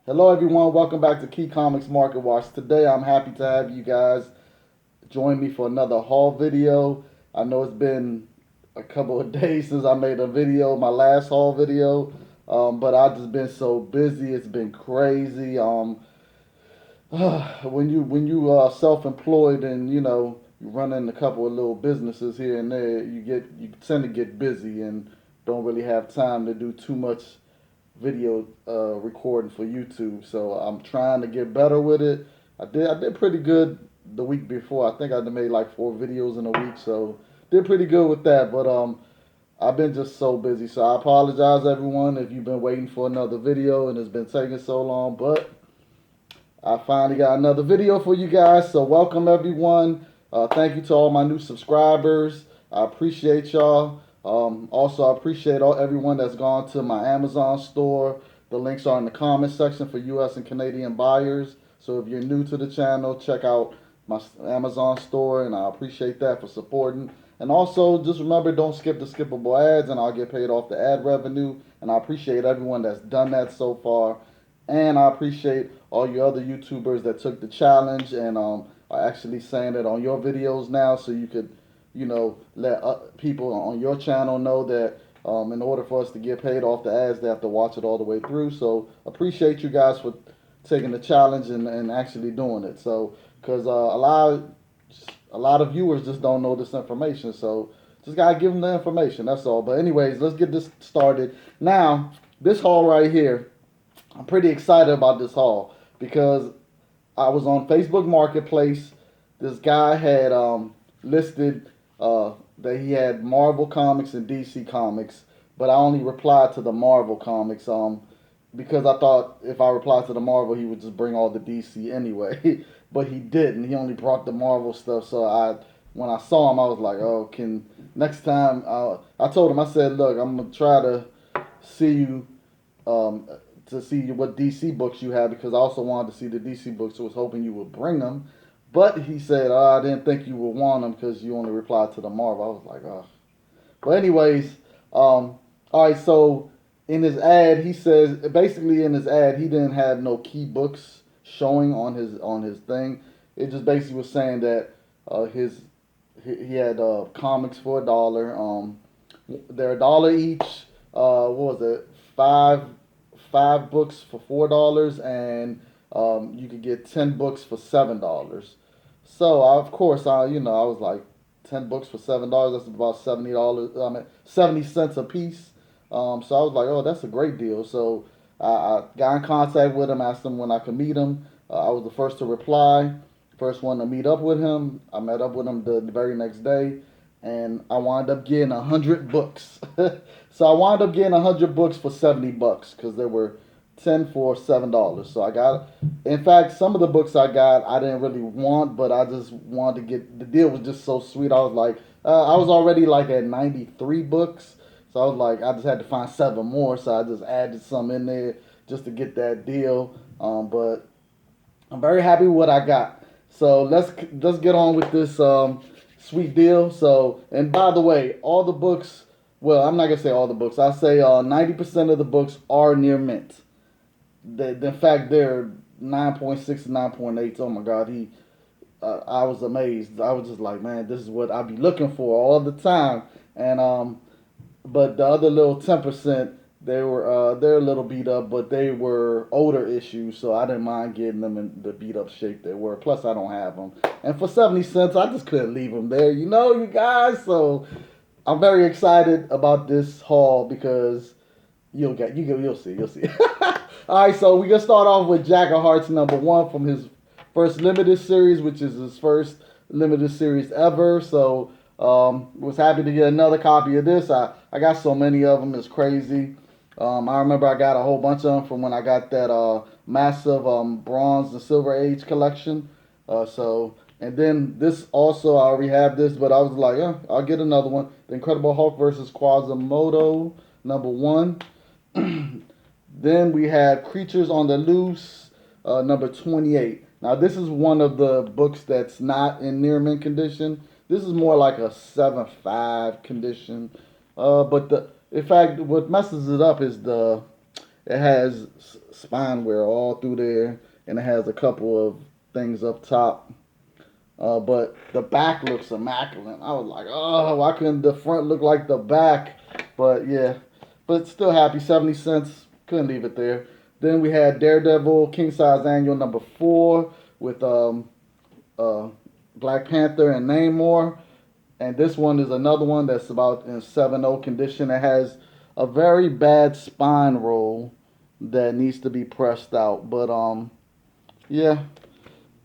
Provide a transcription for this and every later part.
Hello, everyone. Welcome back to Key Comics Market Watch. Today, I'm happy to have you guys join me for another haul video. I know it's been a couple of days since I made a video, my last haul video, but I've just been so busy. It's been crazy. When you self-employed and you running a couple of little businesses here and there, you tend to get busy and don't really have time to do too much video recording for YouTube. So I'm trying to get better with it. I did pretty good the week before. I think I made like 4 videos in a week, so did pretty good with that. But I've been just so busy. So I apologize everyone if you've been waiting for another video and it's been taking so long. But I finally got another video for you guys. So welcome everyone. Thank you to all my new subscribers. I appreciate y'all. Also, I appreciate everyone that's gone to my Amazon store. The links are in the comment section for U.S. and Canadian buyers. So if you're new to the channel, check out my Amazon store, and I appreciate that for supporting. And also, just remember, don't skip the skippable ads, and I'll get paid off the ad revenue. And I appreciate everyone that's done that so far. And I appreciate all you other YouTubers that took the challenge and are actually saying it on your videos now, so you could, let people on your channel know that in order for us to get paid off the ads, they have to watch it all the way through. So appreciate you guys for taking the challenge and actually doing it. So because a lot of viewers just don't know this information, so just gotta give them the information. That's all. But anyways, let's get this started. Now, this haul right here, I'm pretty excited about this haul because I was on Facebook Marketplace. This guy had listed that he had Marvel Comics and DC Comics, but I only replied to the Marvel Comics because I thought if I replied to the Marvel, he would just bring all the DC anyway. But he didn't. He only brought the Marvel stuff. So when I saw him, I was like, oh, can next time? I told him, I said, look, I'm gonna try to see you um, to see what DC books you have because I also wanted to see the DC books. So I was hoping you would bring them. But he said, I didn't think you would want them because you only replied to the Marvel. I was like, oh. But anyways, all right. So in his ad, he says basically in his ad he didn't have no key books showing on his thing. It just basically was saying that his he had comics for $1. They're $1 each. What was it? Five books for $4, and you could get 10 books for $7. So of course I was like 10 books for $7. That's about $70. I mean 70 cents a piece. So I was like, oh, that's a great deal. So I got in contact with him, asked him when I could meet him. I was the first to reply, first one to meet up with him. I met up with him the very next day, and I wound up getting 100 books. So I wound up getting 100 books for $70 because there were 10 for $7. So I got, in fact, some of the books I got I didn't really want, but I just wanted to get the deal was just so sweet. I was like, I was already like at 93 books, so I was like, I just had to find 7 more. So I just added some in there just to get that deal. But I'm very happy with what I got. So let's get on with this sweet deal. So, and by the way, all the books. Well, I'm not gonna say all the books. I say 90% of the books are near mint. In fact, they're 9.6 and 9.8. Oh my God, I was amazed. I was just like, man, this is what I be looking for all the time. And but the other little 10%, they're a little beat up, but they were older issues, so I didn't mind getting them in the beat up shape they were. Plus, I don't have them, and for 70 cents, I just couldn't leave them there, you guys. So I'm very excited about this haul because you'll see. All right, so we gonna start off with Jack of Hearts #1 from his first limited series, which is his first limited series ever. So was happy to get another copy of this. I got so many of them, it's crazy. I remember I got a whole bunch of them from when I got that massive Bronze and Silver Age collection. And then this also, I already have this, but I was like, yeah, I'll get another one. The Incredible Hulk versus Quasimodo #1. Then we have Creatures on the Loose, #28. Now this is one of the books that's not in near mint condition. This is more like a 7.5 condition. But in fact, what messes it up is It has spine wear all through there, and it has a couple of things up top. But the back looks immaculate. I was like, oh, why couldn't the front look like the back? But yeah, but still happy. 70 cents. Couldn't leave it there. Then we had Daredevil King Size Annual #4 with uh, Black Panther and Namor. And this one is another one that's about in 7-0 condition. It has a very bad spine roll that needs to be pressed out. But yeah,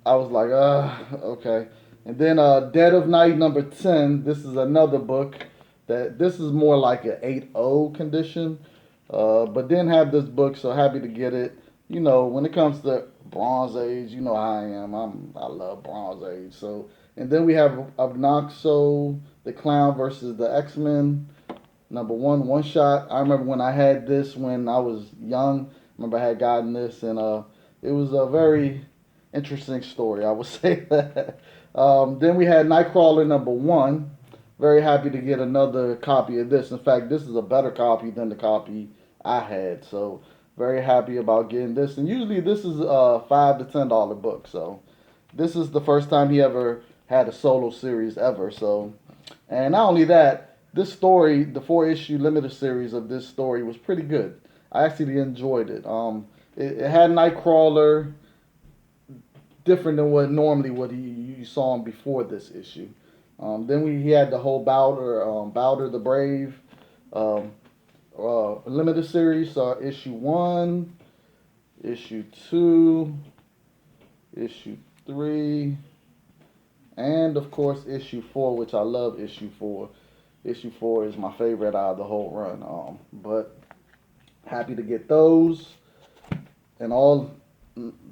I was like, okay. And then Dead of Night #10. This is another book that this is more like an 8-0 condition. But didn't have this book, so happy to get it. You know, when it comes to Bronze Age, you know how I am. I love Bronze Age. So, and then we have Obnoxo the Clown versus the X-Men #1 one shot. I remember when I had this when I was young. I remember I had gotten this, and it was a very interesting story. I would say that. Then we had Nightcrawler #1. Very happy to get another copy of this. In fact, this is a better copy than the copy I had. So very happy about getting this. And usually this is a $5 to $10 book. So this is the first time he ever had a solo series ever. So, and not only that, this story, the 4-issue limited series of this story was pretty good. I actually enjoyed it. It had Nightcrawler, different than what you saw him before this issue. Then he had the whole Bowder the Brave limited series. Issue 1, issue 2, issue 3, and of course issue 4, which I love issue 4. Issue 4 is my favorite out of the whole run. But happy to get those. And all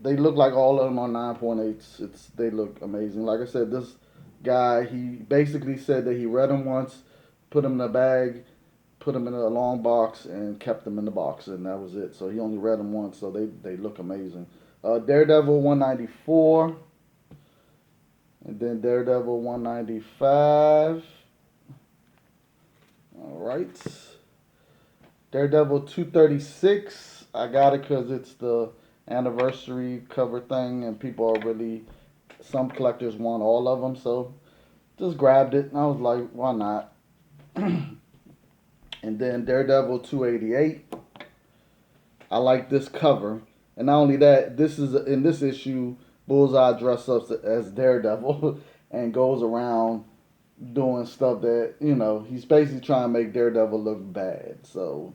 they look like all of them are 9.8s. They look amazing. Like I said, this guy, he basically said that he read them once, put them in a bag, put them in a long box, and kept them in the box, and that was it. So he only read them once, so they look amazing. Daredevil 194, and then Daredevil 195. All right. Daredevil 236. I got it because it's the anniversary cover thing, and people are really, some collectors want all of them, so just grabbed it. And I was like, why not? And then Daredevil 288. I like this cover. And not only that, this is in this issue, Bullseye dressed up as Daredevil and goes around doing stuff that, you know, he's basically trying to make Daredevil look bad. So,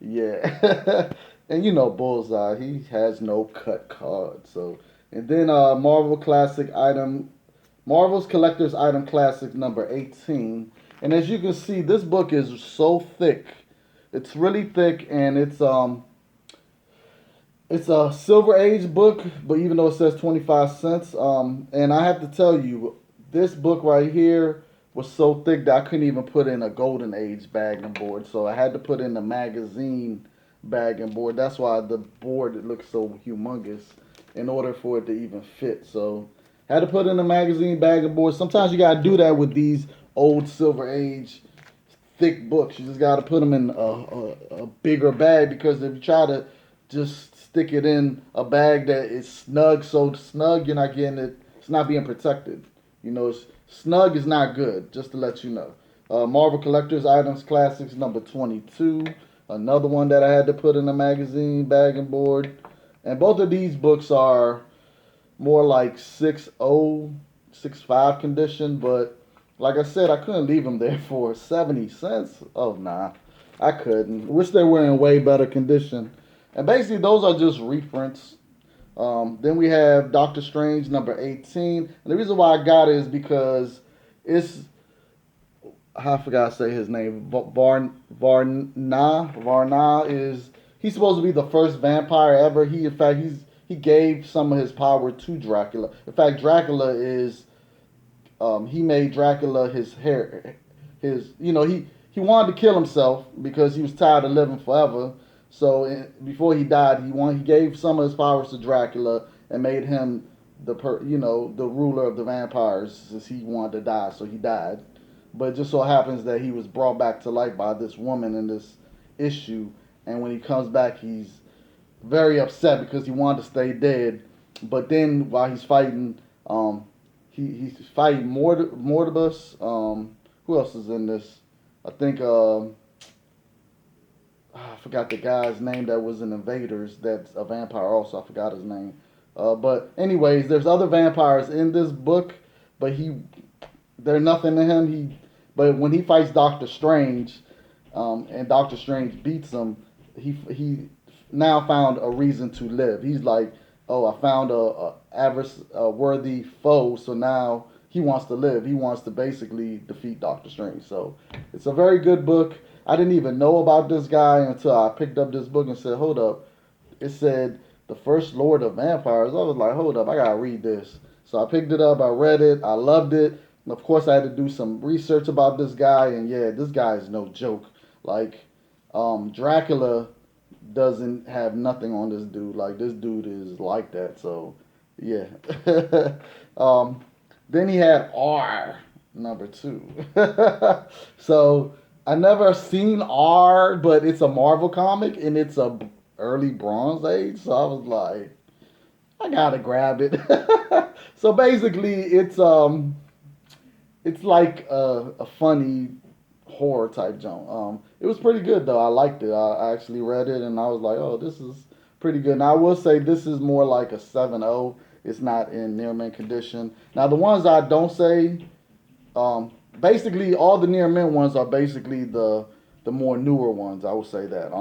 yeah. And you know Bullseye, he has no cut card. So, and then Marvel's Collector's Item Classic #18. And as you can see, this book is so thick. It's really thick, and it's a Silver Age book, but even though it says 25 cents, and I have to tell you, this book right here was so thick that I couldn't even put in a Golden Age bag and board. So I had to put in a magazine bag and board. That's why the board it looks so humongous in order for it to even fit. So had to put in a magazine bag and board. Sometimes you gotta do that with these old Silver Age thick books. You just gotta put them in a bigger bag, because if you try to just stick it in a bag that is snug, so snug you're not getting it. It's not being protected. You know, snug is not good. Just to let you know. Marvel Collector's Items Classics #22. Another one that I had to put in a magazine bag and board. And both of these books are more like 6.0, 6.5 condition. But like I said, I couldn't leave them there for 70 cents. Oh, nah. I couldn't. Wish they were in way better condition. And basically, those are just reprints. Then we have Doctor Strange #18. And the reason why I got it is because it's, I forgot to say his name. Varna is, he's supposed to be the first vampire ever. He gave some of his power to Dracula. In fact, Dracula is, he made Dracula he wanted to kill himself because he was tired of living forever. So before he died, he gave some of his powers to Dracula and made him the ruler of the vampires, since he wanted to die. So he died. But it just so happens that he was brought back to life by this woman in this issue, and when he comes back, he's very upset because he wanted to stay dead. But then while he's fighting, he's fighting Mortibus. Who else is in this? I think I forgot the guy's name that was in Invaders. That's a vampire also. I forgot his name. But anyways, there's other vampires in this book, but they're nothing to him. But when he fights Doctor Strange, and Doctor Strange beats him, he now found a reason to live. He's like, oh, I found a worthy foe, so now he wants to live. He wants to basically defeat Doctor Strange. So it's a very good book. I didn't even know about this guy until I picked up this book and said, hold up. It said the first Lord of Vampires. I was like, hold up, I gotta read this. So I picked it up, I read it, I loved it. And of course, I had to do some research about this guy, and yeah, this guy is no joke. Like, Dracula doesn't have nothing on this dude. Like, this dude is like that. So, yeah. um, then he had R number 2. So I never seen R, but it's a Marvel comic and it's a early Bronze Age. So I was like, I gotta grab it. So basically, it's like a funny horror type jump. It was pretty good though. I liked it. I actually read it and I was like, oh, this is pretty good. Now I will say this is more like a 7.0. It's not in near mint condition. Now the ones I don't say, basically all the near mint ones are basically the more newer ones. I would say that.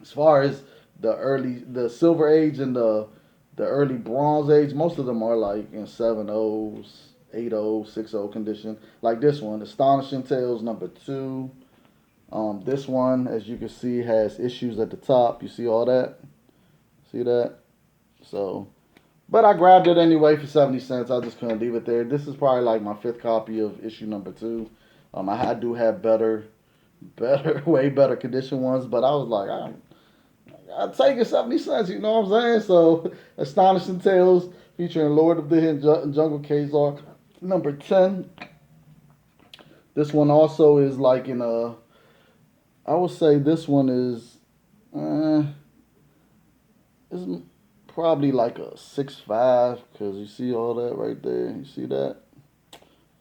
As far as the Silver Age and the early Bronze Age, most of them are like in 7.0s. 8.0, 6.0 condition. Like this one, Astonishing Tales number 2. This one, as you can see, has issues at the top. You see all that? See that? So, but I grabbed it anyway for 70 cents. I just couldn't leave it there. This is probably like my 5th copy of issue number 2. I do have way better condition ones, but I was like, I'll take it 70 cents, you know what I'm saying? So, Astonishing Tales featuring Lord of the Hidden Jungle Kazar number 10. This one also is like in a, I would say this one is probably like a 6.5 because you see all that right there. You see that?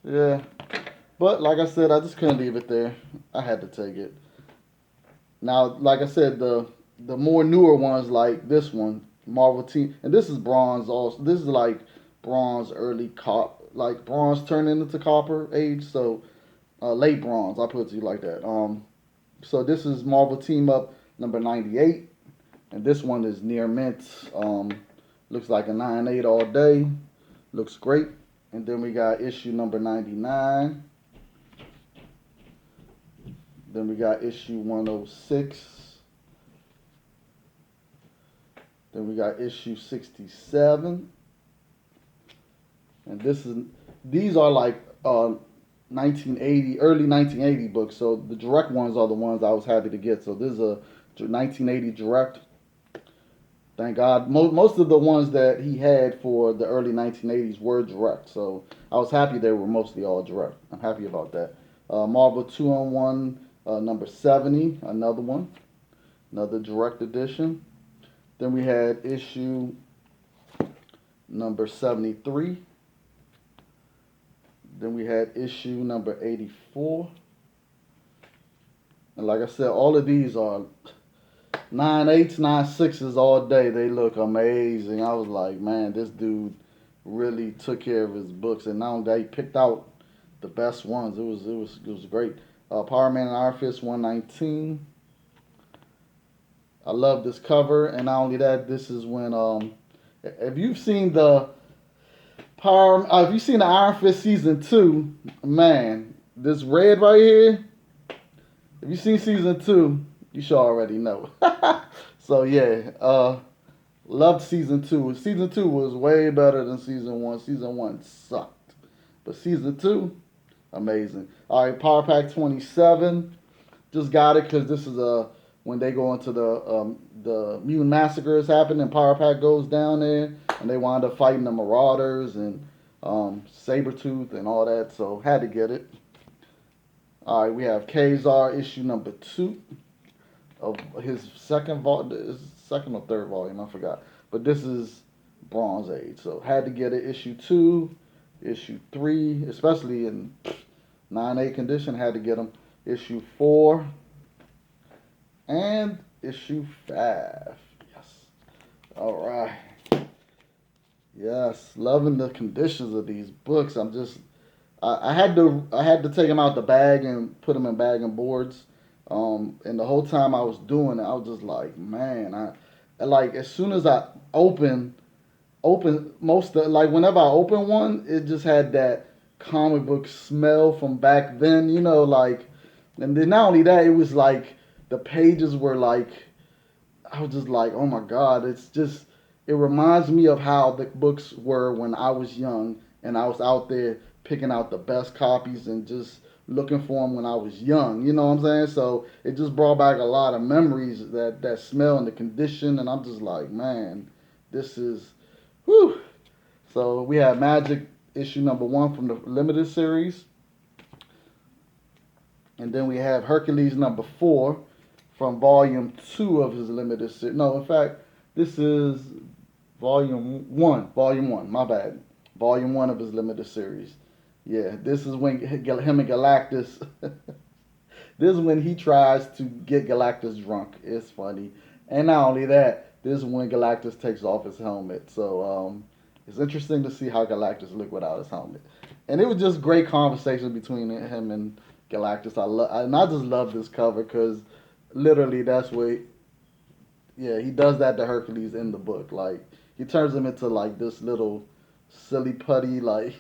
Yeah. But like I said, I just couldn't leave it there. I had to take it. Now, like I said, the more newer ones like this one, Marvel Team, and this is bronze also. This is like bronze early like bronze turning into copper age. So late bronze. I put it to you like that. So this is Marvel Team Up number 98, and this one is near mint. Looks like a 9.8 all day. Looks great. And then we got issue number 99. Then we got issue 106. Then we got issue 67. And these are like 1980, early 1980 books. So the direct ones are the ones I was happy to get. So this is a 1980 direct. Thank God. Most of the ones that he had for the early 1980s were direct. So I was happy they were mostly all direct. I'm happy about that. Marvel 2-on-1 number 70, another one. Another direct edition. Then we had issue number 73. Then we had issue number 84. And like I said, all of these are 9.8s, 9.6s all day. They look amazing. I was like, man, this dude really took care of his books. And now they picked out the best ones. It was great. Power Man and Iron Fist 119. I love this cover. And not only that, this is when if you've seen the if you've seen the Iron Fist season 2, man, this red right here. If you've seen season 2, you should already know. So yeah, loved season 2. Season 2 was way better than season 1. Season 1 sucked, but season 2, amazing. All right, Power Pack 27. Just got it because this is when they go into the mutant massacres happen and Power Pack goes down there and they wind up fighting the Marauders and Sabretooth and all that. So had to get it. All right, we have Kazar issue number 2 of his second second or third volume, I forgot. But this is Bronze Age, so had to get it. Issue 2, issue 3, especially in 9A condition, had to get them. Issue 4 and issue 5. Yes. All right. Yes, loving the conditions of these books. I had to take them out the bag and put them in bag and boards. And the whole time I was doing it, I was just like, man, I like as soon as I open most of, like whenever I open one, it just had that comic book smell from back then, like, and then not only that, it was like the pages were like, I was just like, oh my God, it reminds me of how the books were when I was young and I was out there picking out the best copies and just looking for them when I was young. You know what I'm saying? So it just brought back a lot of memories, that smell and the condition. And I'm just like, man, this is, whew. So we have Magic issue number 1 from the limited series. And then we have Hercules number 4 from volume 2 of his limited series. No, in fact, this is volume 1, my bad. Volume 1 of his limited series. Yeah, this is when him and Galactus, this is when he tries to get Galactus drunk. It's funny. And not only that, this is when Galactus takes off his helmet. So it's interesting to see how Galactus looked without his helmet. And it was just great conversation between him and Galactus. I just love this cover because literally that's what, yeah, he does that to Hercules in the book. Like, he turns him into like this little silly putty, like.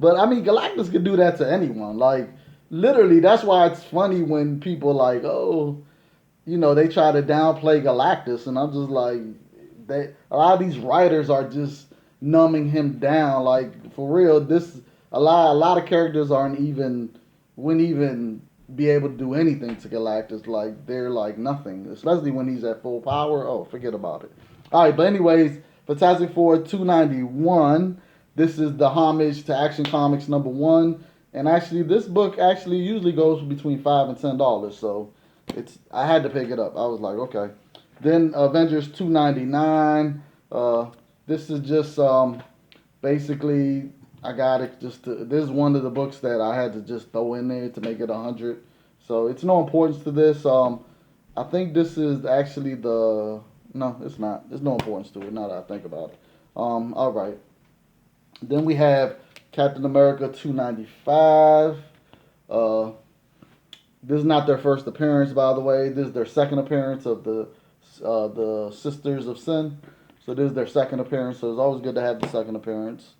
But I mean, Galactus could do that to anyone. Like, literally, that's why it's funny when people like, oh, they try to downplay Galactus, and I'm just like, a lot of these writers are just numbing him down. Like, for real, a lot of characters wouldn't even be able to do anything to Galactus. Like, they're like nothing, especially when he's at full power. Oh, forget about it. All right, but anyways, Fantastic Four 291. This is the homage to Action Comics number 1. And actually, this book actually usually goes between $5 and $10. So I had to pick it up. I was like, okay. Then Avengers 299. This is just basically, I got it this is one of the books that I had to just throw in there to make it 100. So it's no importance to this. I think this is actually no, it's not. There's no importance to it now that I think about it. All right. Then we have Captain America 295. This is not their first appearance, by the way. This is their second appearance of the Sisters of Sin. So this is their second appearance. So it's always good to have the second appearance.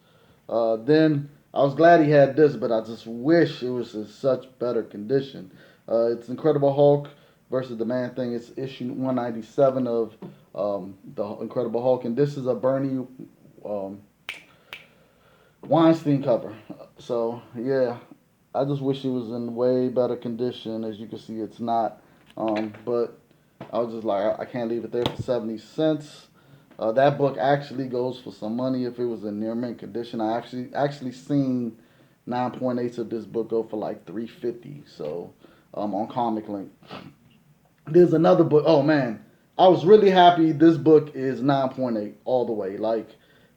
Then I was glad he had this, but I just wish it was in such better condition. It's Incredible Hulk versus the Man Thing. It's issue 197 of the Incredible Hulk, and this is a Bernie Weinstein cover. So yeah, I just wish it was in way better condition. As you can see, it's not. But I was just like, I can't leave it there for 70 cents. That book actually goes for some money if it was in near mint condition. I actually seen 9.8 of this book go for like 350. So on Comic Link. There's another book. Oh man, I was really happy. This book is 9.8 all the way. Like,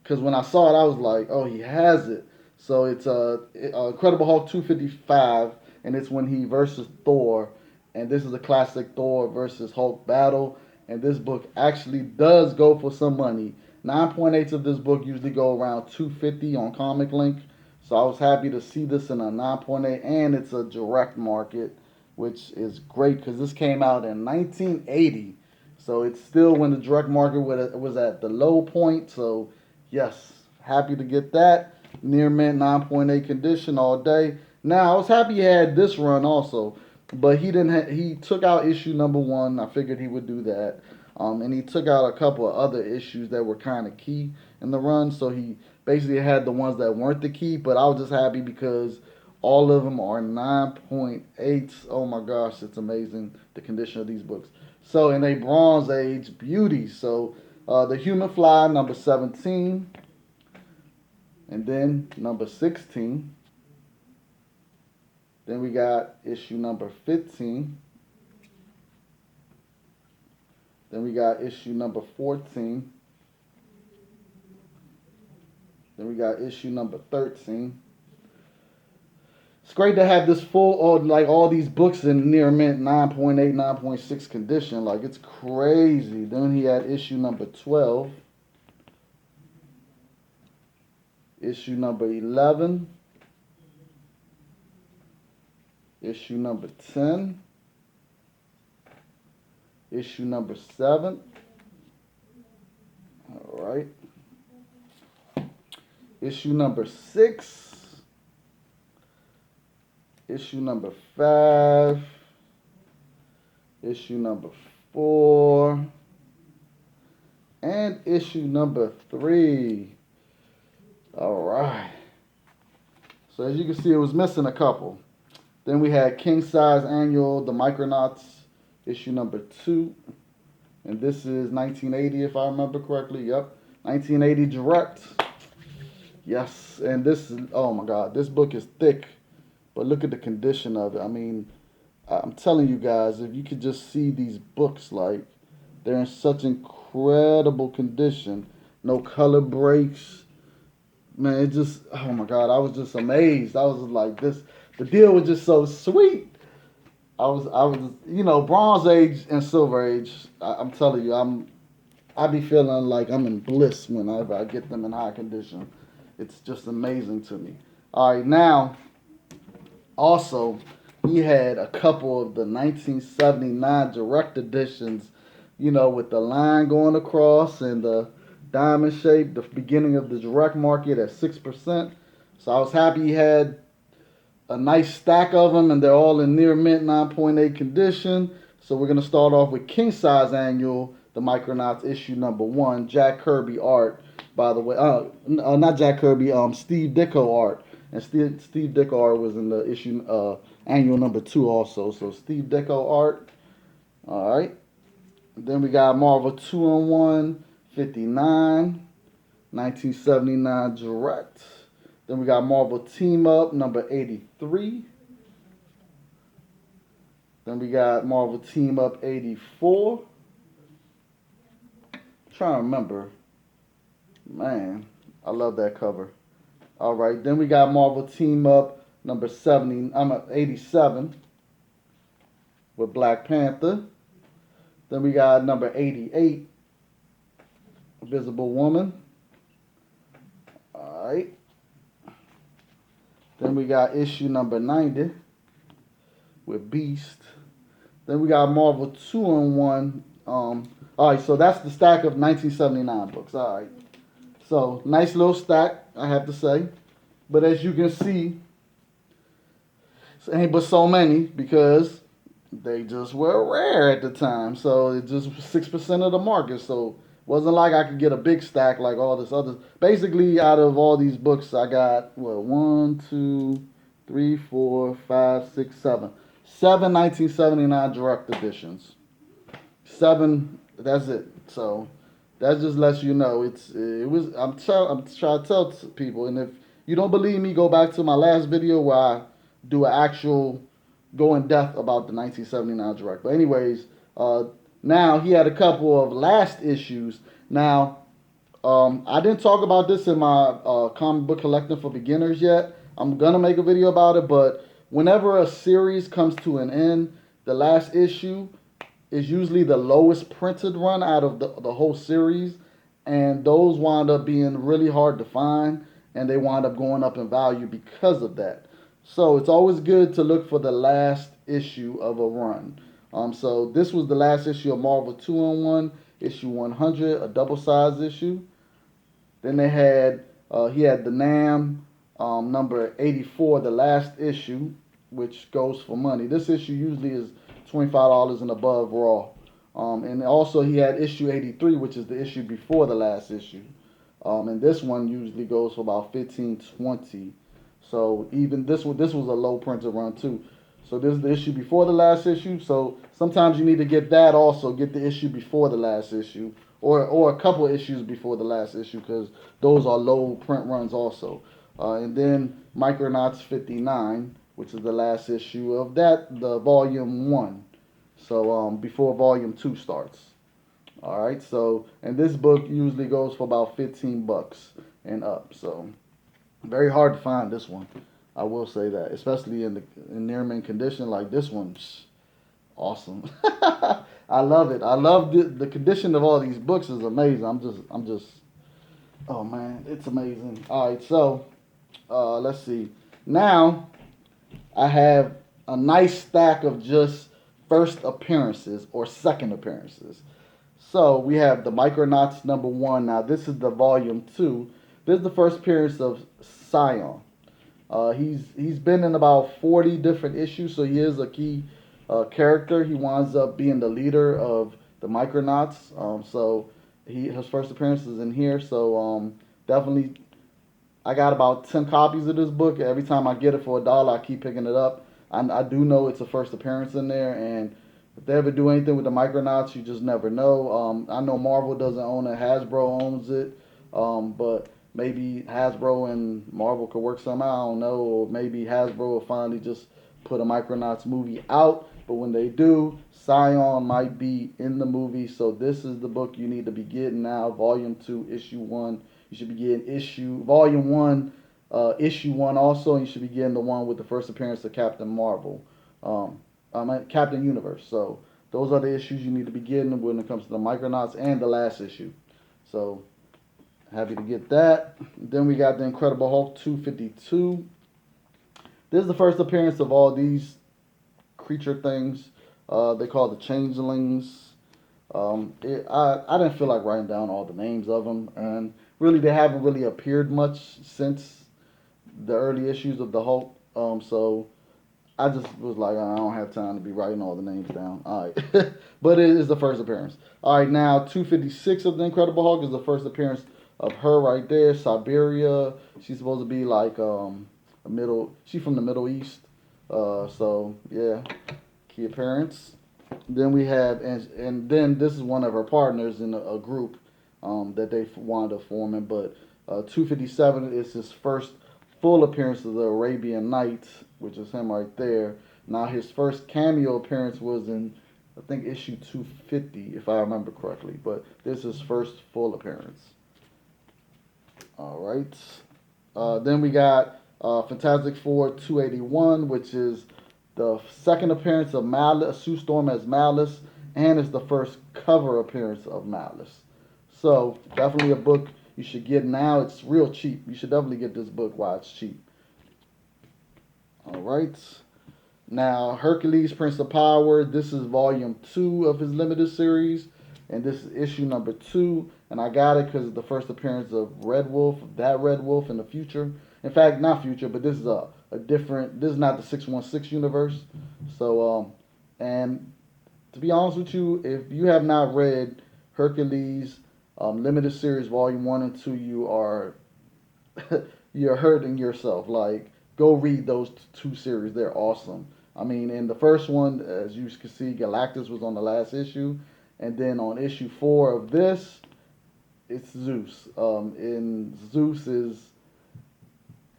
because when I saw it, I was like, oh, he has it. So it's Incredible Hulk 255, and it's when he versus Thor, and this is a classic Thor versus Hulk battle. And this book actually does go for some money. 9.8 of this book usually go around 250 on Comic Link. So I was happy to see this in a 9.8, and it's a direct market, which is great because this came out in 1980. So it's still when the direct market was at the low point. So yes, happy to get that. Near mint 9.8 condition all day. Now I was happy he had this run also. But he didn't. He took out issue number 1. I figured he would do that, and he took out a couple of other issues that were kind of key in the run. So he basically had the ones that weren't the key. But I was just happy because all of them are 9.8. Oh my gosh, it's amazing the condition of these books. So in a Bronze Age beauty. So the Human Fly number 17, and then number 16. Then we got issue number 15. Then we got issue number 14. Then we got issue number 13. It's great to have this full, or like all these books in near mint 9.8, 9.6 condition. Like, it's crazy. Then he had issue number 12. Issue number 11. Issue number 10. Issue number 7. All right. Issue number 6. Issue number 5. Issue number 4. And issue number 3. All right. So as you can see, it was missing a couple. Then we had King Size Annual, the Micronauts, issue number 2. And this is 1980, if I remember correctly. Yep, 1980 direct. Yes, and this is, oh my God, this book is thick. But look at the condition of it. I mean, I'm telling you guys, if you could just see these books, like, they're in such incredible condition. No color breaks. Man, it just, oh my God, I was just amazed. I was like, this, the deal was just so sweet. I was, you know, Bronze Age and Silver Age. I'm telling you, I be feeling like I'm in bliss whenever I get them in high condition. It's just amazing to me. All right, now, also, he had a couple of the 1979 direct editions, you know, with the line going across and the diamond shape, the beginning of the direct market at 6%. So I was happy he had a nice stack of them, and they're all in near mint 9.8 condition. So we're going to start off with King Size Annual, the Micronauts issue number 1, Jack Kirby art, by the way. Not Jack Kirby, Steve Ditko art. And Steve Ditko art was in the issue annual number 2 also. So Steve Ditko art. All right. Then we got Marvel 2-in-1, 59, 1979 direct. Then we got Marvel Team Up number 83. Then we got Marvel Team Up 84. I'm trying to remember. Man, I love that cover. All right, then we got Marvel Team Up number 87 with Black Panther. Then we got number 88, Invisible Woman. All right. Then we got issue number 90 with Beast. Then we got Marvel 2-in-1. All right, so that's the stack of 1979 books. All right. So, nice little stack, I have to say. But as you can see, it ain't but so many because they just were rare at the time. So, it's just 6% of the market. So, wasn't like I could get a big stack like all this other. Basically, out of all these books, I got, what, 1, 2, 3, 4, 5, 6, 7. 7 1979 direct editions. 7, that's it. So, that just lets you know I'm trying to tell people, and if you don't believe me, go back to my last video where I do an actual go in depth about the 1979 direct. But anyways, now he had a couple of last issues. Now, I didn't talk about this in my comic book collecting for beginners yet. I'm gonna make a video about it, but whenever a series comes to an end, the last issue is usually the lowest printed run out of the whole series, and those wind up being really hard to find, and they wind up going up in value because of that. So it's always good to look for the last issue of a run. So this was the last issue of Marvel 2-in-1, issue 100, a double-sized issue. Then they had he had the Nam number 84, the last issue, which goes for money. This issue usually is $25 and above raw. And also he had issue 83, which is the issue before the last issue. And this one usually goes for about $15, $20. So even this was a low printed run too. So this is the issue before the last issue. So sometimes you need to get that also, get the issue before the last issue, or a couple of issues before the last issue, because those are low print runs also. And then Micronauts 59, which is the last issue of that, the volume 1. So before volume 2 starts. All right, so and this book usually goes for about 15 bucks and up. So very hard to find this one. I will say that, especially in near mint condition like this one. Awesome. I love it. I love the condition of all these books is amazing. I'm just oh man, it's amazing. All right, so let's see. Now I have a nice stack of just first appearances or second appearances. So we have the Micronauts #1. Now this is the volume 2. This is the first appearance of Scion. He's been in about 40 different issues, so he is a key character. He winds up being the leader of the Micronauts. So his first appearance is in here. So definitely, I got about 10 copies of this book. Every time I get it for $1, I keep picking it up. I do know it's a first appearance in there, and if they ever do anything with the Micronauts, you just never know. I know Marvel doesn't own it; Hasbro owns it, but maybe Hasbro and Marvel could work somehow. I don't know, or maybe Hasbro will finally just put a Micronauts movie out. But when they do, Scion might be in the movie. So this is the book you need to be getting now. Volume 2, Issue 1. You should be getting Volume 1, Issue 1 also. And you should be getting the one with the first appearance of Captain Marvel. Captain Universe. So those are the issues you need to be getting when it comes to the Micronauts and the last issue. So happy to get that. Then we got the Incredible Hulk 252. This is the first appearance of all these creature things. They call the changelings. I didn't feel like writing down all the names of them, and really they haven't really appeared much since the early issues of the Hulk. So I just was like, I don't have time to be writing all the names down. All right, but it is the first appearance. All right, now 256 of the Incredible Hulk is the first appearance of her right there, Siberia. She's supposed to be like a middle. She's from the Middle East. So yeah, key appearance. Then we have, and then this is one of her partners in a group that they wound up forming. But 257 is his first full appearance of the Arabian Nights, which is him right there. Now his first cameo appearance was in, I think, issue 250, if I remember correctly. But this is his first full appearance. All right. Then we got Fantastic Four 281, which is the second appearance of Malice, Sue Storm as Malice, and it's the first cover appearance of Malice. So definitely a book you should get now. It's real cheap. You should definitely get this book while it's cheap. All right. Now Hercules, Prince of Power. This is volume 2 of his limited series, and this is issue number 2. And I got it because it's the first appearance of Red Wolf, that Red Wolf in the future. In fact, not future, but this is a different. This is not the 616 universe. So, and to be honest with you, if you have not read Hercules limited series volume 1 and 2, you are you're hurting yourself. Like, go read those 2 series. They're awesome. I mean, in the first one, as you can see, Galactus was on the last issue, and then on issue 4 of this, it's Zeus. And Zeus is,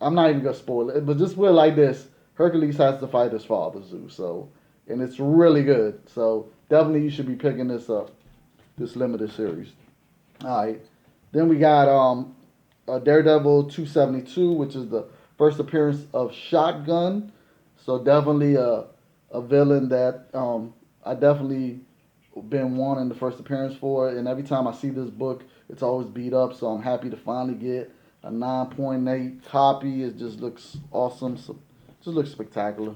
I'm not even gonna spoil it, but just put it like this: Hercules has to fight his father Zeus. So, and it's really good. So definitely you should be picking this up, this limited series. All right. Then we got Daredevil 272, which is the first appearance of Shotgun. So definitely a villain that I definitely been wanting the first appearance for, and every time I see this book, it's always beat up. So I'm happy to finally get a 9.8 copy. It just looks awesome. So just looks spectacular.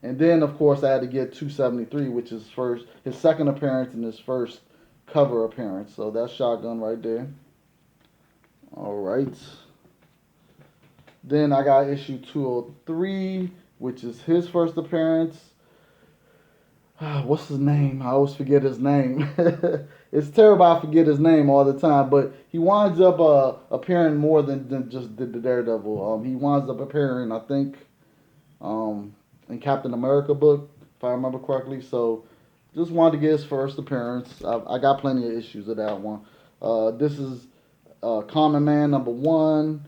And then of course I had to get 273, which is his second appearance and his first cover appearance. So that's Shotgun right there. All right. Then I got issue 203, which is his first appearance. What's his name? I always forget his name. It's terrible. I forget his name all the time. But he winds up appearing more than just the Daredevil. He winds up appearing, I think, in Captain America book, if I remember correctly. So just wanted to get his first appearance. I got plenty of issues of that one. This is Common Man #1.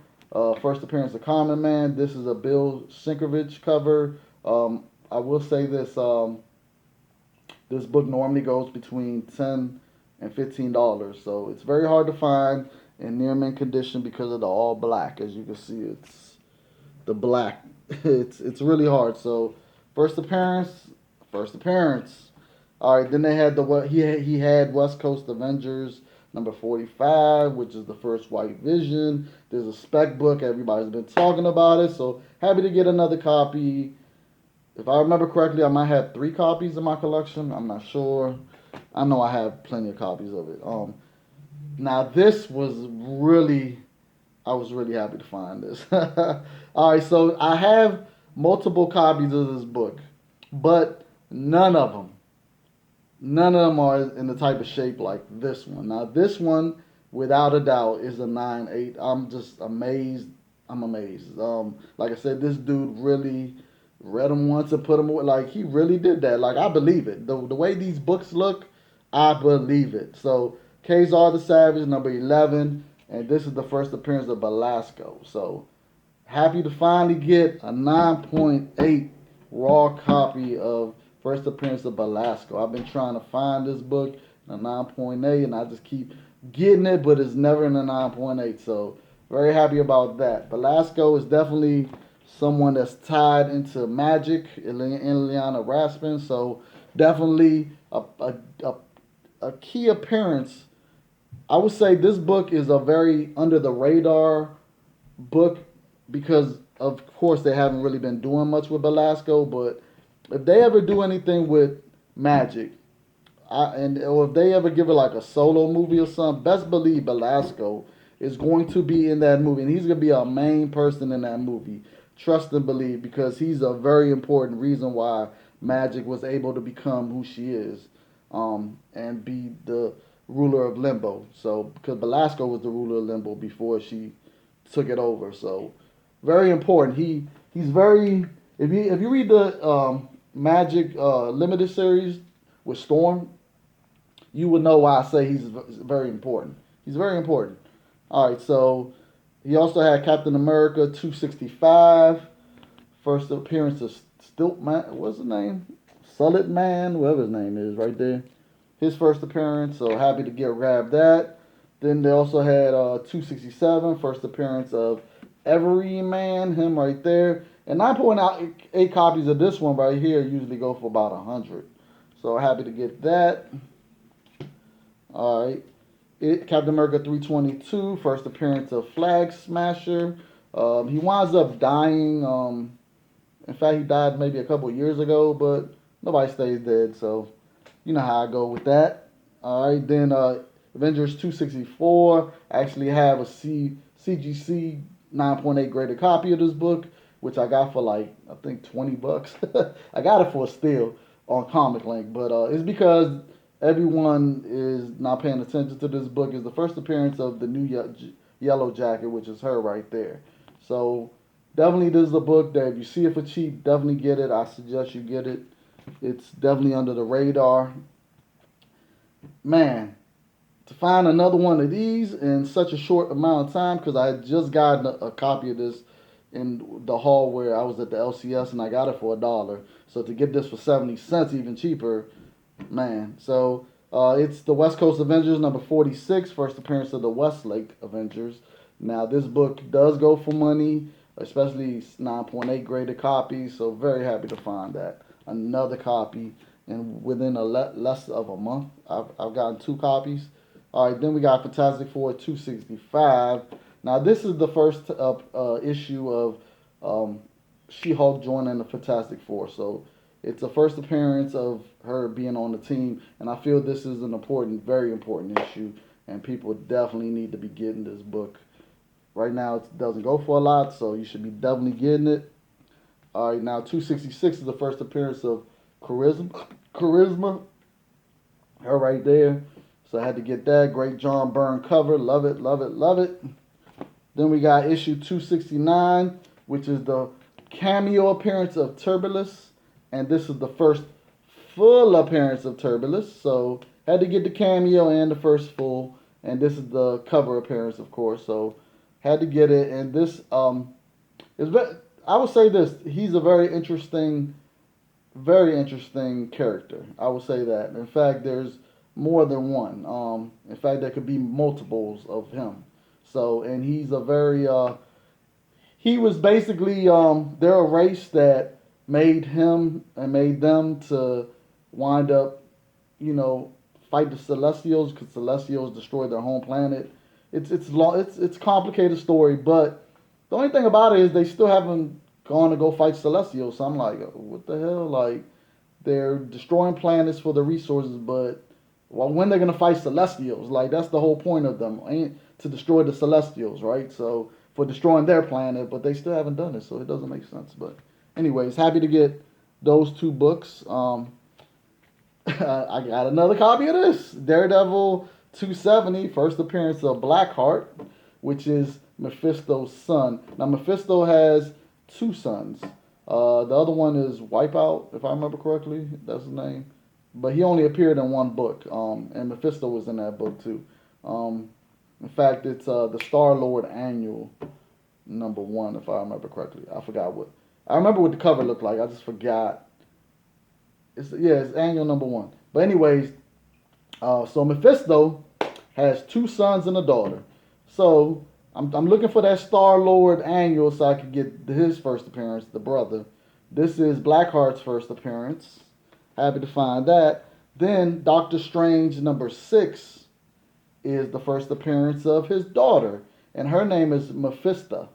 First appearance of Common Man. This is a Bill Sienkiewicz cover. I will say this. This book normally goes between 10 and $15. So it's very hard to find in near mint condition because of the all black. As you can see, it's the black. It's really hard. So first appearance, first appearance. All right, then they had the what he had West Coast Avengers number 45, which is the first White Vision. There's a spec book. Everybody's been talking about it. So happy to get another copy. If I remember correctly, I might have 3 copies in my collection. I'm not sure. I know I have plenty of copies of it. Now this was really, I was really happy to find this. All right, so I have multiple copies of this book, but none of them are in the type of shape like this one. Now this one, without a doubt, is a 9.8. I'm just amazed. I'm amazed. Like I said, this dude really read them once and put them away. Like he really did that. Like I believe it. The way these books look, I believe it. So Kazar the Savage, number 11, and this is the first appearance of Belasco. So happy to finally get a 9.8 raw copy of first appearance of Belasco. I've been trying to find this book in a 9.8, and I just keep getting it, but it's never in a 9.8. So very happy about that. Belasco is definitely someone that's tied into magic in Liana Raspin. So definitely a key appearance. I would say this book is a very under the radar book because of course they haven't really been doing much with Belasco, but if they ever do anything with magic, or if they ever give it like a solo movie or something, best believe Belasco is going to be in that movie, and he's going to be a main person in that movie. Trust and believe, because he's a very important reason why Magic was able to become who she is, and be the ruler of Limbo. So because Belasco was the ruler of Limbo before she took it over, so very important. He's very, if you read the Magic limited series with Storm, you would know why I say he's very important. He's very important. All right, so he also had Captain America 265, first appearance of Stiltman. What's his name? Solid Man, whatever his name is, right there. His first appearance. So happy to grab that. Then they also had 267, first appearance of Everyman, him right there. And 9.8 copies of this one right here usually go for about 100. So happy to get that. All right. Captain America 322, first appearance of Flag Smasher. He winds up dying. In fact, he died maybe a couple years ago, but nobody stays dead, so you know how I go with that. All right, then Avengers 264. I actually have a CGC 9.8 graded copy of this book, which I got for like, I think $20. I got it for a steal on Comic Link, but it's because everyone is not paying attention to this book. Is the first appearance of the new Yellow Jacket, which is her right there. So definitely this is a book that if you see it for cheap, definitely get it. I suggest you get it. It's definitely under the radar. Man, to find another one of these in such a short amount of time, because I had just gotten a copy of this in the hall where I was at the LCS and I got it for $1. So to get this for 70 cents, even cheaper, man. So it's the West Coast Avengers number 46, first appearance of the Westlake Avengers. Now this book does go for money, especially 9.8 graded copies. So very happy to find that. Another copy, and within less of a month, I've gotten 2 copies. All right, then we got Fantastic Four 265. Now this is the first issue of She-Hulk joining the Fantastic Four. So it's the first appearance of her being on the team, and I feel this is an important, very important issue, and people definitely need to be getting this book. Right now, it doesn't go for a lot, so you should be definitely getting it. All right, now 266 is the first appearance of Charisma, her right there. So I had to get that. Great John Byrne cover. Love it, love it, love it. Then we got issue 269, which is the cameo appearance of Turbulus. And this is the first full appearance of Turbulus. So had to get the cameo and the first full. And this is the cover appearance, of course. So had to get it. And this is, I would say this. He's a very interesting character. I would say that. In fact, there's more than one. In fact, there could be multiples of him. So, and he's a very he was basically they're a race that made him and made them to wind up, you know, fight the Celestials because Celestials destroyed their home planet. It's complicated story, but the only thing about it is they still haven't gone to go fight Celestials. So I'm like, what the hell? Like they're destroying planets for the resources, but well, when they're gonna fight Celestials? Like that's the whole point of them, ain't to destroy the Celestials, right? So for destroying their planet, but they still haven't done it, so it doesn't make sense. But anyways, happy to get those two books. I got another copy of this Daredevil 270, first appearance of Blackheart, which is Mephisto's son. Now Mephisto has two sons. The other one is Wipeout, if I remember correctly. That's his name. But he only appeared in one book, and Mephisto was in that book too. In fact, it's the Star Lord Annual #1, if I remember correctly. I forgot what. I remember what the cover looked like. I just forgot. It's Annual #1. But anyways, so Mephisto has two sons and a daughter. So I'm looking for that Star Lord Annual so I could get his first appearance, the brother. This is Blackheart's first appearance. Happy to find that. Then Doctor Strange #6 is the first appearance of his daughter, and her name is Mephisto.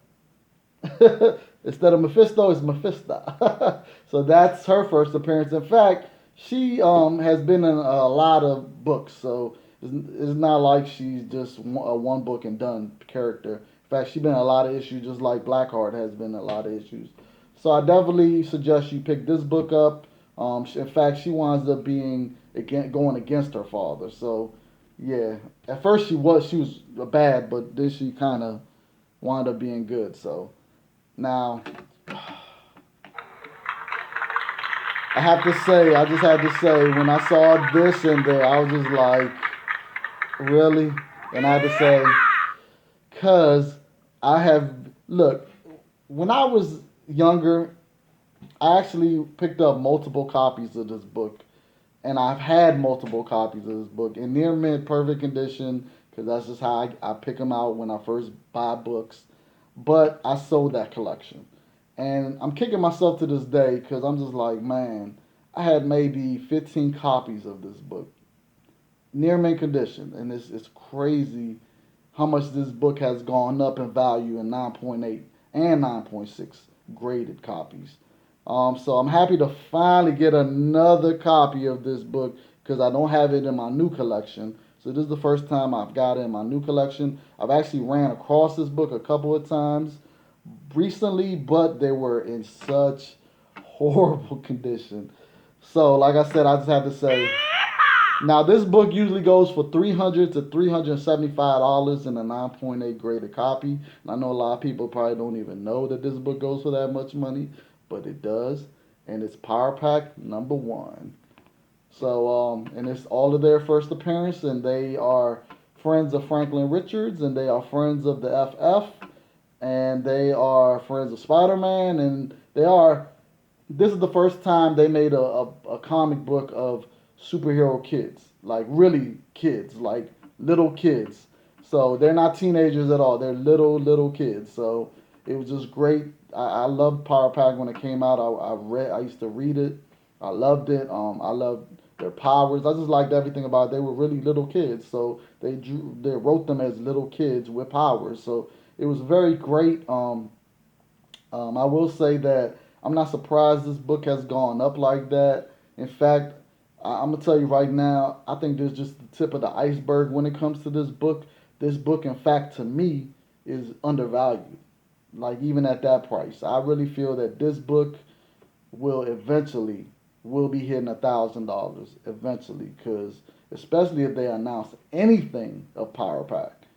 Instead of Mephisto, it's Mephisto. So that's her first appearance. In fact, she has been in a lot of books, so it's not like she's just a one book and done character. In fact, she's been in a lot of issues, just like Blackheart has been in a lot of issues. So I definitely suggest you pick this book up. In fact, she winds up being going against her father. So yeah, at first she was bad, but then she kind of wound up being good. So now I just had to say, when I saw this in there, I was just like, really? And I had to say, because look, when I was younger, I actually picked up multiple copies of this book. And I've had multiple copies of this book in near mint perfect condition, because that's just how I pick them out when I first buy books. But I sold that collection. And I'm kicking myself to this day because I'm just like, man, I had maybe 15 copies of this book, near mint condition. And it's crazy how much this book has gone up in value in 9.8 and 9.6 graded copies. So I'm happy to finally get another copy of this book because I don't have it in my new collection. So this is the first time I've got it in my new collection. I've actually ran across this book a couple of times recently, but they were in such horrible condition. So like I said, I just have to say, now this book usually goes for $300 to $375 in a 9.8 graded copy. And I know a lot of people probably don't even know that this book goes for that much money, but it does. And it's Power Pack #1. So and it's all of their first appearance, and they are friends of Franklin Richards, and they are friends of the FF, and they are friends of Spider-Man, and this is the first time they made a comic book of superhero kids, like really kids, like little kids. So they're not teenagers at all. They're little kids. So it was just great. I loved Power Pack when it came out. I used to read it. I loved it. I loved their powers. I just liked everything about it. They were really little kids. So they wrote them as little kids with powers. So it was very great. I will say that I'm not surprised this book has gone up like that. In fact, I'm gonna tell you right now, I think there's just the tip of the iceberg when it comes to this book. This book, in fact, to me, is undervalued. Like even at that price, I really feel that this book will be hitting $1,000 eventually. Because especially if they announce anything of Power Pack,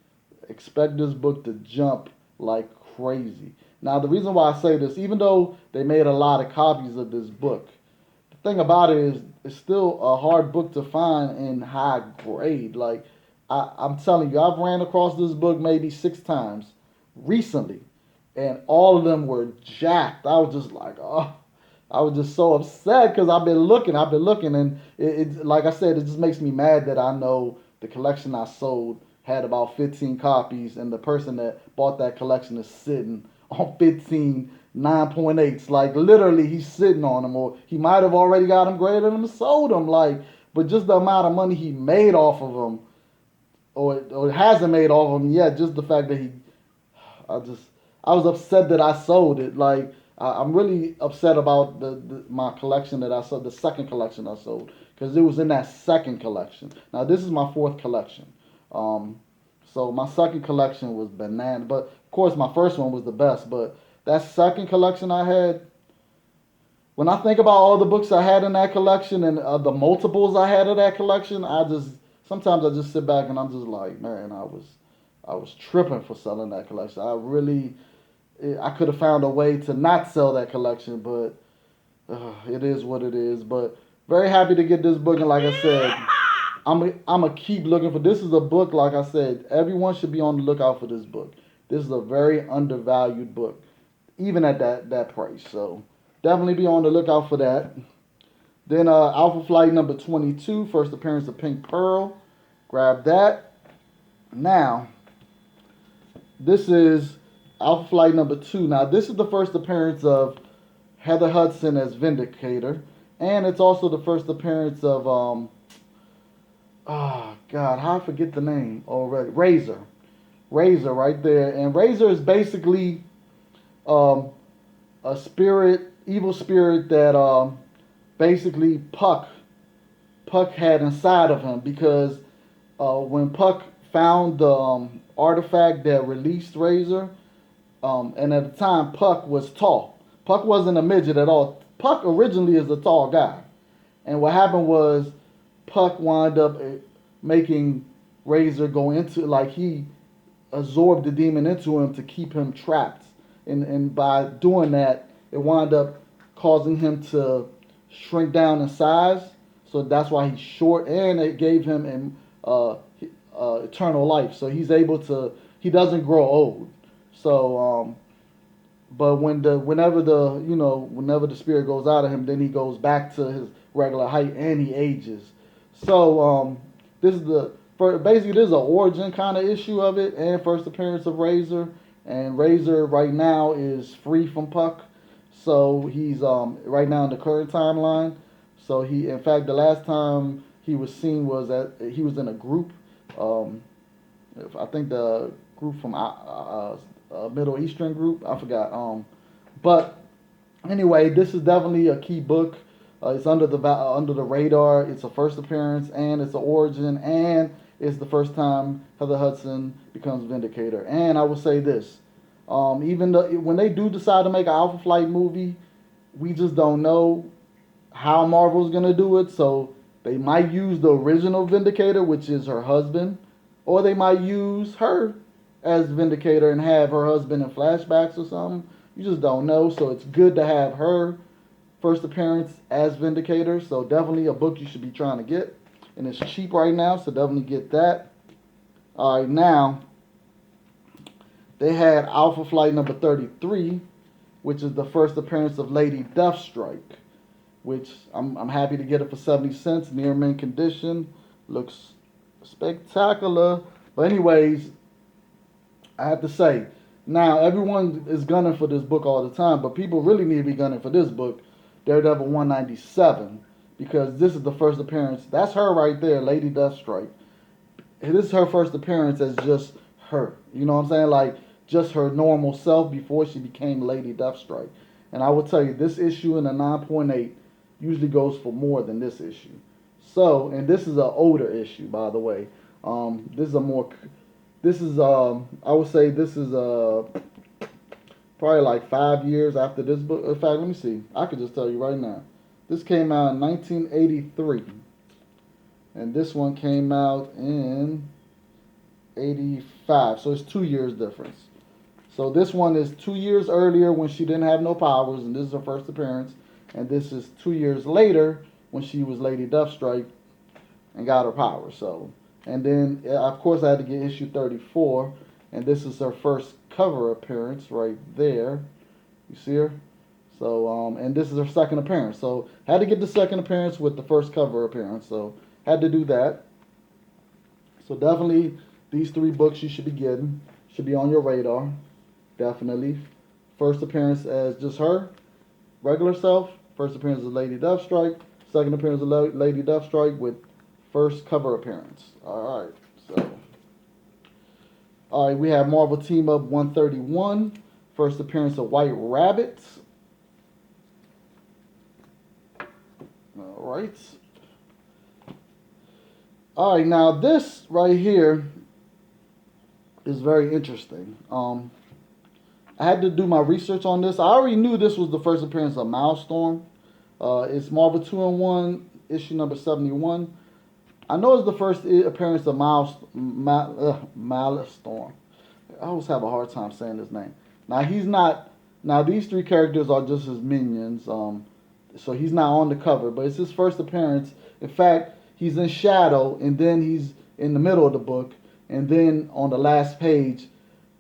expect this book to jump like crazy. Now, the reason why I say this, even though they made a lot of copies of this book, the thing about it is it's still a hard book to find in high grade. Like, I'm telling you, I've ran across this book maybe 6 times recently, and all of them were jacked. I was just like, oh, I was just so upset because I've been looking, and like I said, it just makes me mad that I know the collection I sold had about 15 copies, and the person that bought that collection is sitting on 15 9.8s. Like literally, he's sitting on them, or he might have already got them graded and sold them. Like, but just the amount of money he made off of them, or hasn't made off of them yet, just the fact that I just I was upset that I sold it. Like I'm really upset about my collection that I sold, the second collection I sold, because it was in that second collection. Now this is my fourth collection. Um, so my second collection was banana, but of course my first one was the best. But that second collection I had, when I think about all the books I had in that collection and the multiples I had of that collection, sometimes I just sit back and I'm just like, man, I was tripping for selling that collection. I could have found a way to not sell that collection, but it is what it is. But very happy to get this book, and like I said, I'm gonna keep looking for. This is a book, like I said, everyone should be on the lookout for this book. This is a very undervalued book, even at that price. So definitely be on the lookout for that. Then Alpha Flight number 22, first appearance of Pink Pearl. Grab that. Now, this is Alpha Flight number 2. Now, this is the first appearance of Heather Hudson as Vindicator, and it's also the first appearance of oh God, how I forget the name already? Razor. Razor right there. And Razor is basically um a spirit, evil spirit that basically Puck had inside of him, because when Puck found the artifact that released Razor, and at the time Puck was tall. Puck wasn't a midget at all. Puck originally is a tall guy, and what happened was Puck wound up making Razor go into, like, he absorbed the demon into him to keep him trapped, and by doing that, it wound up causing him to shrink down in size. So that's why he's short, and it gave him eternal life. So he's able to, he doesn't grow old. So but whenever the spirit goes out of him, then he goes back to his regular height and he ages. So this is basically this is an origin kind of issue of it, and first appearance of Razor. And Razor right now is free from Puck, so he's right now in the current timeline. So in fact, the last time he was seen he was in a group. Um, I think the group from Middle Eastern group. I forgot. But anyway, this is definitely a key book. It's under the radar. It's a first appearance, and it's an origin, and it's the first time Heather Hudson becomes Vindicator. And I will say this: even when they do decide to make an Alpha Flight movie, we just don't know how Marvel's gonna do it. So they might use the original Vindicator, which is her husband, or they might use her as Vindicator and have her husband in flashbacks or something. You just don't know. So it's good to have her first appearance as Vindicator. So definitely a book you should be trying to get. And it's cheap right now, so definitely get that. All right, now they had Alpha Flight number 33, which is the first appearance of Lady Deathstrike, which I'm happy to get it for 70 cents, near mint condition. Looks spectacular. But anyways, I have to say, now everyone is gunning for this book all the time, but people really need to be gunning for this book, Daredevil 197, because this is the first appearance. That's her right there, Lady Deathstrike. This is her first appearance as just her. You know what I'm saying? Like, just her normal self before she became Lady Deathstrike. And I will tell you, this issue in a 9.8 usually goes for more than this issue. So, and this is an older issue, by the way. I would say this is probably like 5 years after this book. In fact, let me see. I could just tell you right now. This came out in 1983. And this one came out in 85. So it's 2 years difference. So this one is 2 years earlier when she didn't have no powers, and this is her first appearance. And this is 2 years later when she was Lady Deathstrike and got her powers. So, and then of course I had to get issue 34, and this is her first cover appearance right there. You see her? So, and this is her second appearance. So, had to get the second appearance with the first cover appearance. So, had to do that. So, definitely these three books you should be getting. Should be on your radar. Definitely. First appearance as just her, regular self. First appearance as Lady Deathstrike. Second appearance as Lady Deathstrike with first cover appearance. All right. So, all right, we have Marvel Team Up 131. First appearance of White Rabbit. All right. All right, now this right here is very interesting. I had to do my research on this. I already knew this was the first appearance of Milestorm. It's Marvel 2-in-1, issue number 71. I know it's the first appearance of Milestorm. I always have a hard time saying his name. Now he's not. Now these three characters are just his minions. So he's not on the cover, but it's his first appearance. In fact, he's in shadow, and then he's in the middle of the book, and then on the last page,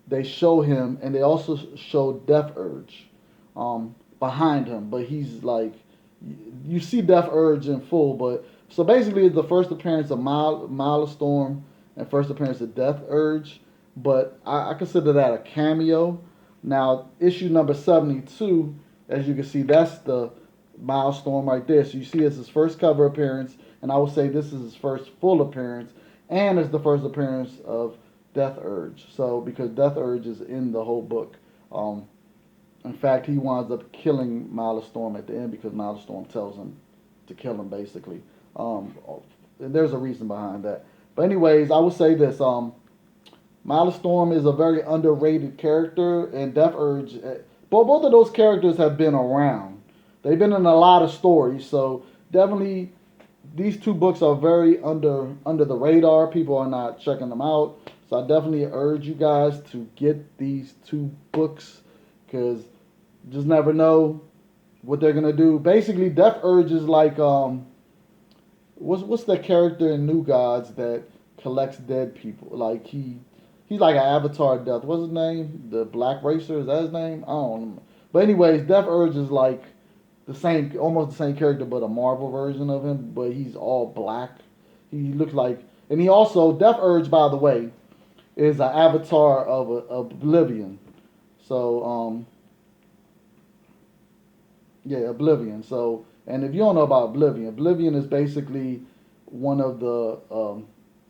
they show him, and they also show Death Urge behind him. But he's like, you see Death Urge in full, but so basically it's the first appearance of Milestorm and first appearance of Death Urge. But I consider that a cameo. Now, issue number 72, as you can see, that's the Milestorm right there. So you see it's his first cover appearance, and I would say this is his first full appearance, and it's the first appearance of Death Urge. So because Death Urge is in the whole book. In fact, he winds up killing Milestorm at the end because Milestorm tells him to kill him, basically. There's a reason behind that. But anyways, I would say this. Milestorm is a very underrated character, and Death Urge, both of those characters have been around. They've been in a lot of stories, so definitely these two books are very under the radar. People are not checking them out. So I definitely urge you guys to get these two books because you just never know what they're gonna do. Basically, Death Urge is like what's that character in New Gods that collects dead people? Like he's like an avatar of death. What's his name? The Black Racer, is that his name? I don't know. But anyways, Death Urge is like the same, almost the same character, but a Marvel version of him. But he's all black. He looks like, and he also Death Urge, by the way, is an avatar of Oblivion. So yeah, Oblivion. So, and if you don't know about Oblivion, Oblivion is basically one of the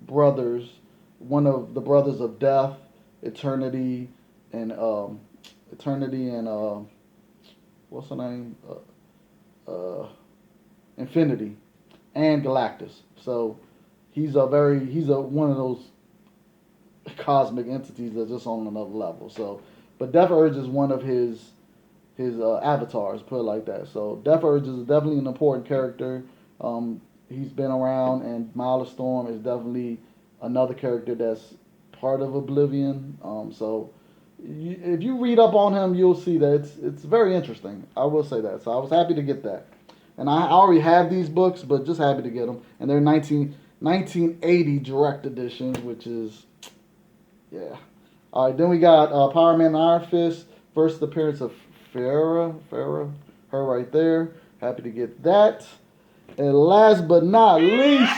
brothers, one of the brothers of Death, Eternity, and what's her name? Infinity, and Galactus. So he's a one of those cosmic entities that's just on another level. So, but Death Urge is one of his avatars, put it like that. So Death Urge is definitely an important character. He's been around, and Milestorm is definitely another character that's part of Oblivion. So if you read up on him, you'll see that it's very interesting. I will say that. So I was happy to get that. And I already have these books, but just happy to get them. And they're 1980 direct editions, which is, yeah. All right, then we got Power Man Iron Fist. First appearance of Farah, her right there. Happy to get that. And last but not least,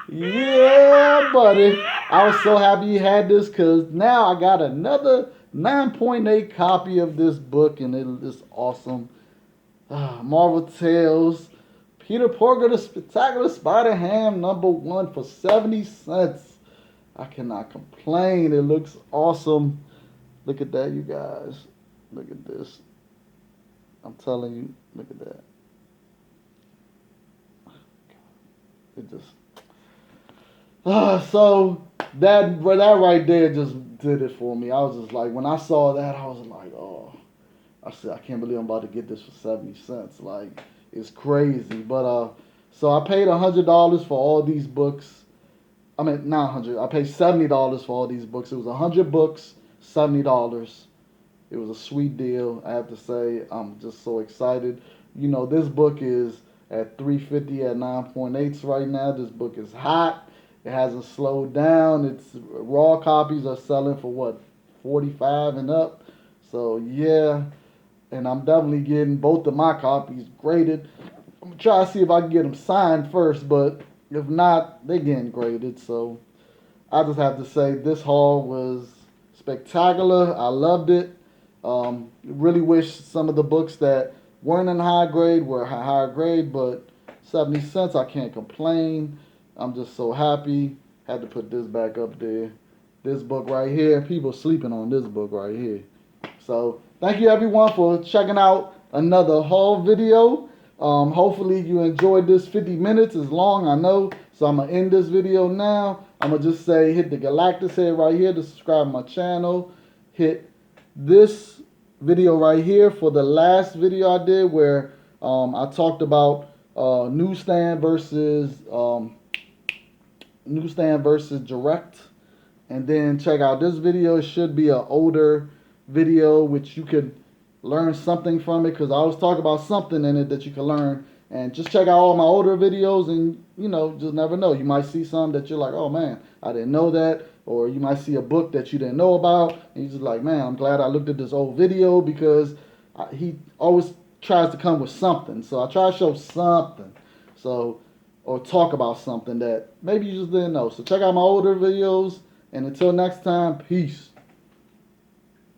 yeah, buddy. I was so happy you had this because now I got another 9.8 copy of this book, and it is awesome. Marvel Tales, Peter Porker, the Spectacular Spider-Ham, #1 for 70 cents. I cannot complain. It looks awesome. Look at that, you guys. Look at this. I'm telling you, look at that. It just... so that right there just did it for me. I was just like, when I saw that, I was like, oh. I said, I can't believe I'm about to get this for 70 cents. Like, it's crazy. But, so I paid $100 for all these books. I mean, not 100. I paid $70 for all these books. It was 100 books, $70. It was a sweet deal, I have to say. I'm just so excited. You know, this book is at $3.50 at 9.8s right now. This book is hot. It hasn't slowed down. Its raw copies are selling for what, 45 and up. So yeah, and I'm definitely getting both of my copies graded. I'm gonna try to see if I can get them signed first, but if not, they're getting graded. So I just have to say this haul was spectacular. I loved it. Really wish some of the books that weren't in high grade were higher grade, but 70 cents, I can't complain. I'm just so happy. Had to put this back up there. This book right here, people sleeping on this book right here. So thank you everyone for checking out another haul video. Hopefully you enjoyed this 50 minutes. It's long, I know. So I'm going to end this video now. I'm going to just say hit the Galactus head right here to subscribe to my channel. Hit this video right here for the last video I did where I talked about newsstand versus direct. And then check out this video. It should be an older video which you could learn something from it, because I always talk about something in it that you can learn. And just check out all my older videos, and just never know, you might see something that you're like, oh man, I didn't know that. Or you might see a book that you didn't know about, and you're just like, man, I'm glad I looked at this old video, because he always tries to come with something. So I try to show something, so, or talk about something that maybe you just didn't know. So check out my older videos, and until next time, peace.